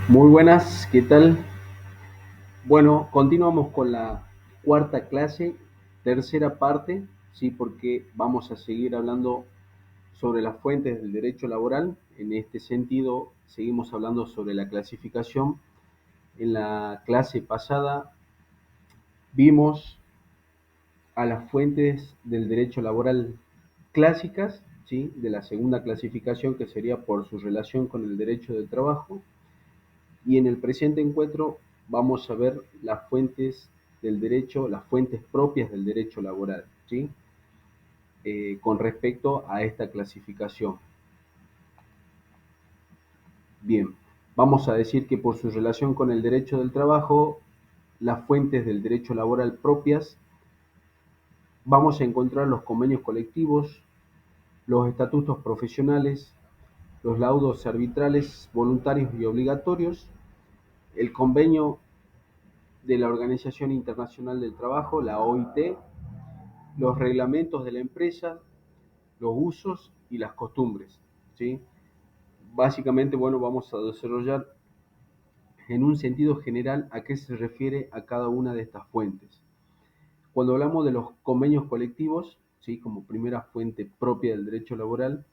Muy buenas, ¿qué tal? Bueno, continuamos con la cuarta clase, tercera parte, sí, porque vamos a seguir hablando sobre las fuentes del derecho laboral. En este sentido, seguimos hablando sobre la clasificación. En la clase pasada vimos a las fuentes del derecho laboral clásicas, ¿sí? De la segunda clasificación, que sería por su relación con el derecho del trabajo. Y en el presente encuentro vamos a ver las fuentes del derecho, las fuentes propias del derecho laboral, ¿sí? Con respecto a esta clasificación. Bien, vamos a decir que por su relación con el derecho del trabajo, las fuentes del derecho laboral propias, vamos a encontrar los convenios colectivos, los estatutos profesionales, los laudos arbitrales voluntarios y obligatorios, el convenio de la Organización Internacional del Trabajo, la OIT, los reglamentos de la empresa, los usos y las costumbres, ¿sí? Básicamente, bueno, vamos a desarrollar en un sentido general a qué se refiere a cada una de estas fuentes. Cuando hablamos de los convenios colectivos, ¿sí? Como primera fuente propia del derecho laboral,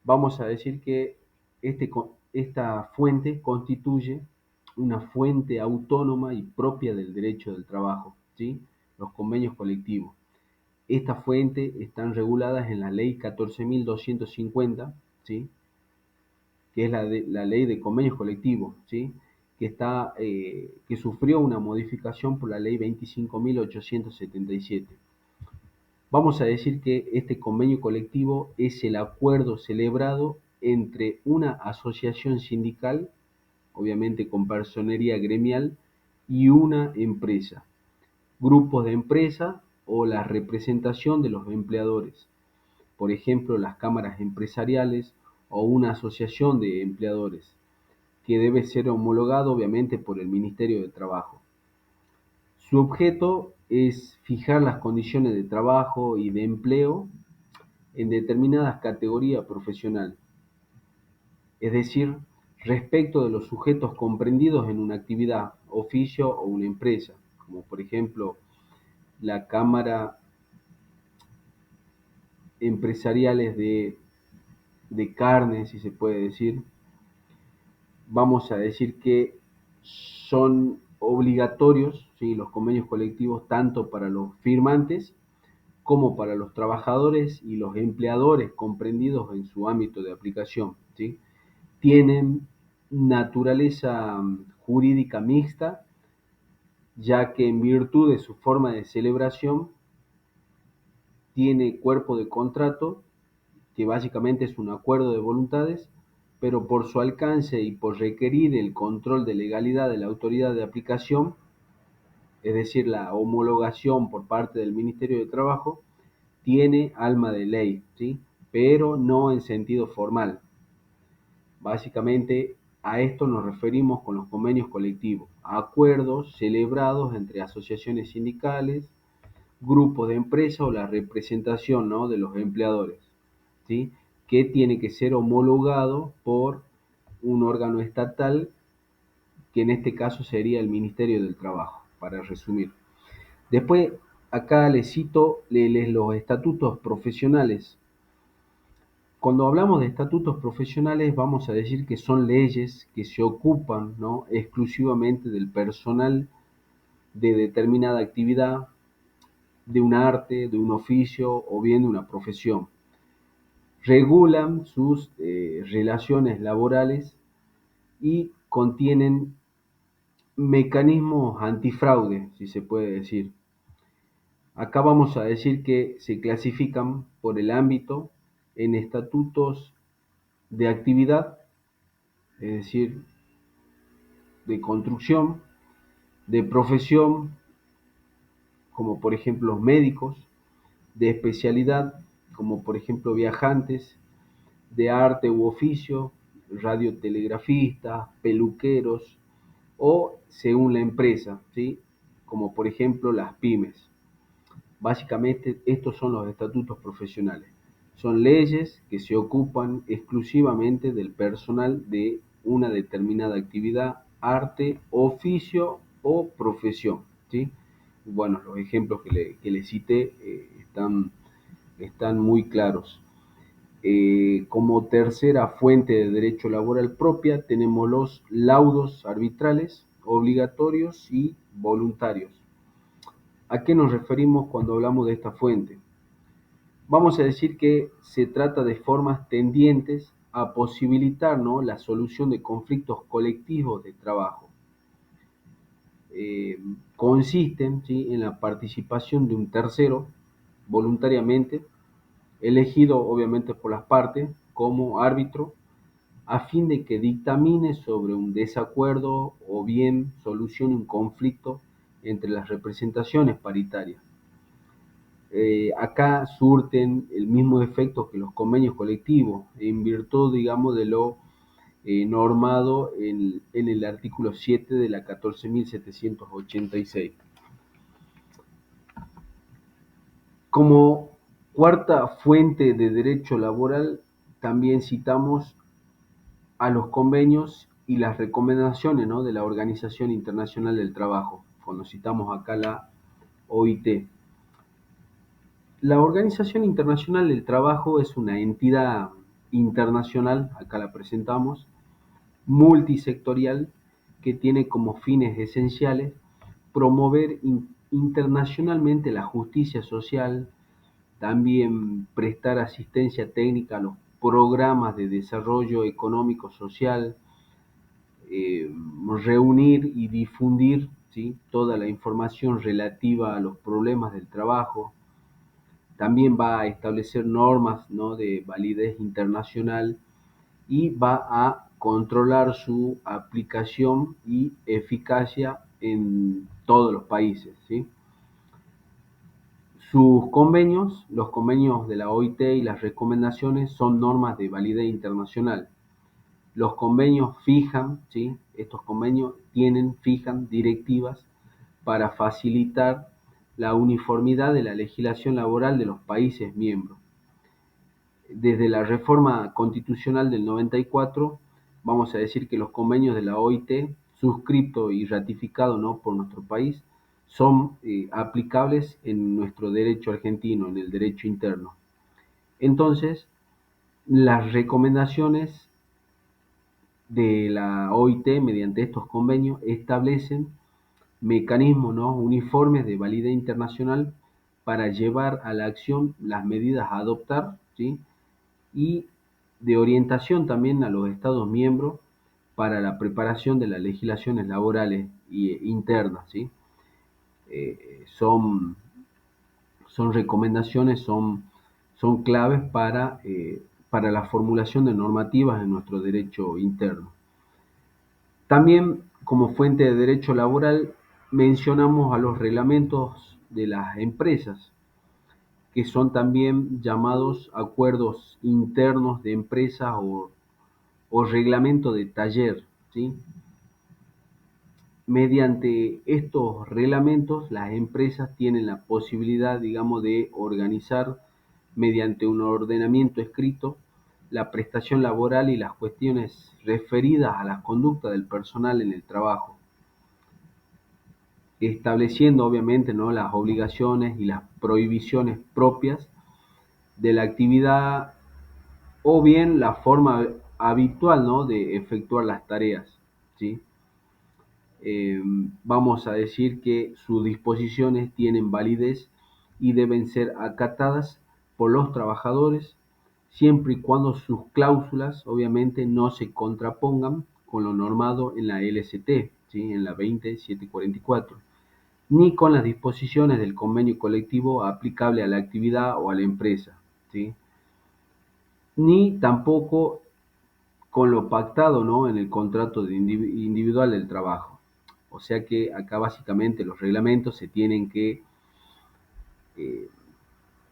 vamos a decir que esta fuente constituye una fuente autónoma y propia del derecho del trabajo, ¿sí? Los convenios colectivos. Estas fuentes están reguladas en la ley 14.250, ¿sí? Que es la ley de convenios colectivos, ¿sí? Que sufrió una modificación por la ley 25.877. Vamos a decir que este convenio colectivo es el acuerdo celebrado entre una asociación sindical, obviamente con personería gremial, y una empresa, grupos de empresa o la representación de los empleadores, por ejemplo, las cámaras empresariales o una asociación de empleadores, que debe ser homologado obviamente por el Ministerio de Trabajo. Su objeto es fijar las condiciones de trabajo y de empleo en determinadas categorías profesionales, es decir, respecto de los sujetos comprendidos en una actividad, oficio o una empresa, como por ejemplo la Cámara Empresariales de carne, si se puede decir. Vamos a decir que son obligatorios, ¿sí? Los convenios colectivos tanto para los firmantes como para los trabajadores y los empleadores comprendidos en su ámbito de aplicación, ¿sí? Tienen naturaleza jurídica mixta, ya que en virtud de su forma de celebración tiene cuerpo de contrato, que básicamente es un acuerdo de voluntades, pero por su alcance y por requerir el control de legalidad de la autoridad de aplicación, es decir, la homologación por parte del Ministerio de Trabajo, tiene alma de ley, ¿sí? Pero no en sentido formal. Básicamente a esto nos referimos con los convenios colectivos, acuerdos celebrados entre asociaciones sindicales, grupos de empresa o la representación, ¿no? De los empleadores, ¿sí? Que tiene que ser homologado por un órgano estatal, que en este caso sería el Ministerio del Trabajo, para resumir. Después, acá les cito los estatutos profesionales. Cuando hablamos de estatutos profesionales, vamos a decir que son leyes que se ocupan, ¿no? Exclusivamente del personal de determinada actividad, de un arte, de un oficio o bien de una profesión. Regulan sus relaciones laborales y contienen mecanismos antifraude, si se puede decir. Acá vamos a decir que se clasifican por el ámbito en estatutos de actividad, es decir, de construcción, de profesión, como por ejemplo los médicos, de especialidad, como por ejemplo viajantes, de arte u oficio, radiotelegrafistas, peluqueros, o según la empresa, ¿sí? Como por ejemplo las pymes. Básicamente estos son los estatutos profesionales. Son leyes que se ocupan exclusivamente del personal de una determinada actividad, arte, oficio o profesión, ¿sí? Bueno, los ejemplos que le cité están muy claros. Como tercera fuente de derecho laboral propia tenemos los laudos arbitrales, obligatorios y voluntarios. ¿A qué nos referimos cuando hablamos de esta fuente? Vamos a decir que se trata de formas tendientes a posibilitar, ¿no?, la solución de conflictos colectivos de trabajo. Eh, Consisten, ¿sí?, en la participación de un tercero voluntariamente, elegido obviamente por las partes como árbitro, a fin de que dictamine sobre un desacuerdo o bien solucione un conflicto entre las representaciones paritarias. Acá surten el mismo efecto que los convenios colectivos, en virtud, digamos, de lo normado en el artículo 7 de la 14.786. Como cuarta fuente de derecho laboral, también citamos a los convenios y las recomendaciones, ¿no?, de la Organización Internacional del Trabajo, cuando citamos acá la OIT. La Organización Internacional del Trabajo es una entidad internacional, acá la presentamos, multisectorial, que tiene como fines esenciales promover internacionalmente la justicia social, también prestar asistencia técnica a los programas de desarrollo económico social, eh, reunir y difundir, ¿sí?, toda la información relativa a los problemas del trabajo. También va a establecer normas, ¿no?, de validez internacional y va a controlar su aplicación y eficacia en todos los países, ¿sí? Sus convenios, los convenios de la OIT y las recomendaciones son normas de validez internacional. Los convenios fijan, ¿sí?, estos convenios fijan directivas para facilitar la uniformidad de la legislación laboral de los países miembros. Desde la reforma constitucional del 94, vamos a decir que los convenios de la OIT, suscritos y ratificados, ¿no?, por nuestro país, son aplicables en nuestro derecho argentino, en el derecho interno. Entonces, las recomendaciones de la OIT mediante estos convenios establecen mecanismos, ¿no?, uniformes de validez internacional para llevar a la acción las medidas a adoptar, ¿sí?, y de orientación también a los Estados miembros para la preparación de las legislaciones laborales internas, ¿sí? Son, son recomendaciones, son claves para la formulación de normativas en nuestro derecho interno. También, como fuente de derecho laboral, mencionamos a los reglamentos de las empresas, que son también llamados acuerdos internos de empresa o reglamento de taller, ¿sí? Mediante estos reglamentos, las empresas tienen la posibilidad, digamos, de organizar mediante un ordenamiento escrito la prestación laboral y las cuestiones referidas a la conducta del personal en el trabajo, estableciendo obviamente, ¿no?, las obligaciones y las prohibiciones propias de la actividad o bien la forma habitual, ¿no?, de efectuar las tareas, ¿sí? Vamos a decir que sus disposiciones tienen validez y deben ser acatadas por los trabajadores siempre y cuando sus cláusulas obviamente no se contrapongan con lo normado en la LCT, ¿sí?, en la 20744, ni con las disposiciones del convenio colectivo aplicable a la actividad o a la empresa, ¿sí?, ni tampoco con lo pactado, ¿no?, en el contrato individual del trabajo. O sea que acá básicamente los reglamentos eh,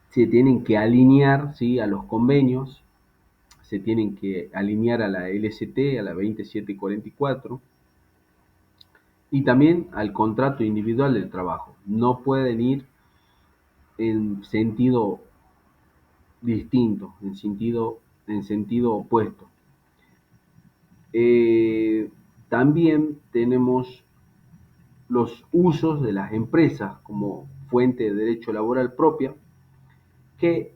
se tienen que alinear, ¿sí?, a los convenios, se tienen que alinear a la LCT, a la 20744, y también al contrato individual del trabajo. No pueden ir en sentido distinto, en sentido opuesto. Eh, También tenemos los usos de las empresas como fuente de derecho laboral propia, que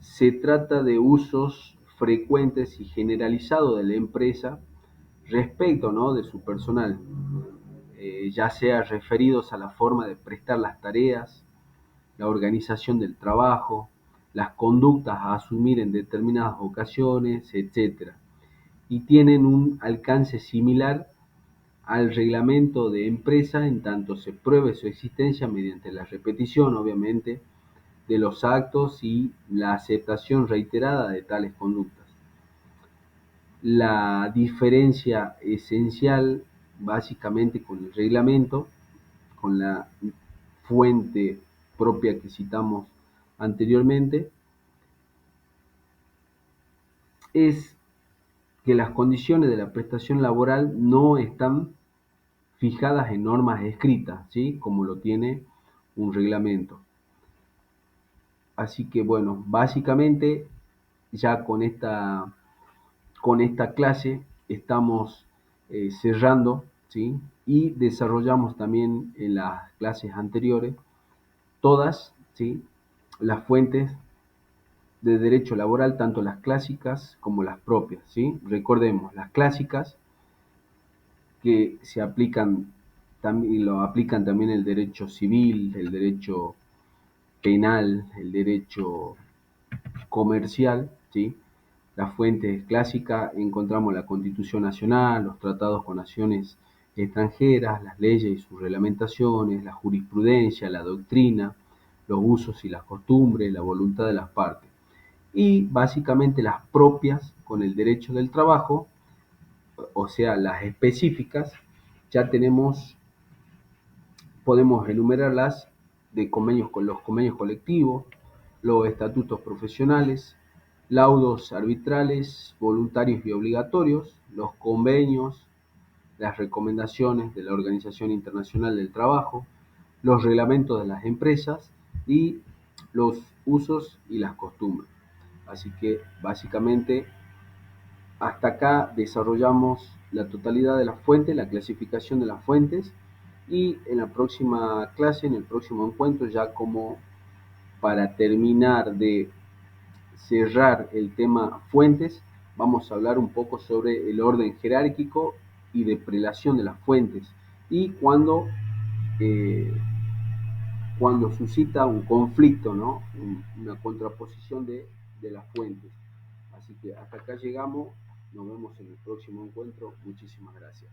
se trata de usos frecuentes y generalizados de la empresa respecto, ¿no?, de su personal, ya sea referidos a la forma de prestar las tareas, la organización del trabajo, las conductas a asumir en determinadas ocasiones, etcétera, y tienen un alcance similar al reglamento de empresa en tanto se pruebe su existencia mediante la repetición, obviamente, de los actos y la aceptación reiterada de tales conductas. La diferencia esencial, básicamente, con el reglamento, con la fuente propia que citamos anteriormente, es que las condiciones de la prestación laboral no están fijadas en normas escritas, ¿sí?, como lo tiene un reglamento. Así que bueno, básicamente ya con esta clase estamos cerrando, ¿sí? Y desarrollamos también en las clases anteriores todas, ¿sí?, las fuentes de derecho laboral, tanto las clásicas como las propias, ¿sí? Recordemos, las clásicas que se aplican, también, lo aplican también el derecho civil, el derecho penal, el derecho comercial, ¿sí? Las fuentes clásicas encontramos la Constitución Nacional, los tratados con naciones extranjeras, las leyes y sus reglamentaciones, la jurisprudencia, la doctrina, los usos y las costumbres, la voluntad de las partes. Y básicamente las propias con el derecho del trabajo, o sea, las específicas, ya tenemos, podemos enumerarlas de convenios con los convenios colectivos, los estatutos profesionales, laudos arbitrales, voluntarios y obligatorios, los convenios, las recomendaciones de la Organización Internacional del Trabajo, los reglamentos de las empresas y los usos y las costumbres. Así que básicamente hasta acá desarrollamos la totalidad de las fuentes, la clasificación de las fuentes, y en la próxima clase, en el próximo encuentro, ya como para terminar de cerrar el tema fuentes, vamos a hablar un poco sobre el orden jerárquico y de prelación de las fuentes y eh, cuando suscita un conflicto, ¿no?, una contraposición de las fuentes. Así que hasta acá llegamos, nos vemos en el próximo encuentro, muchísimas gracias.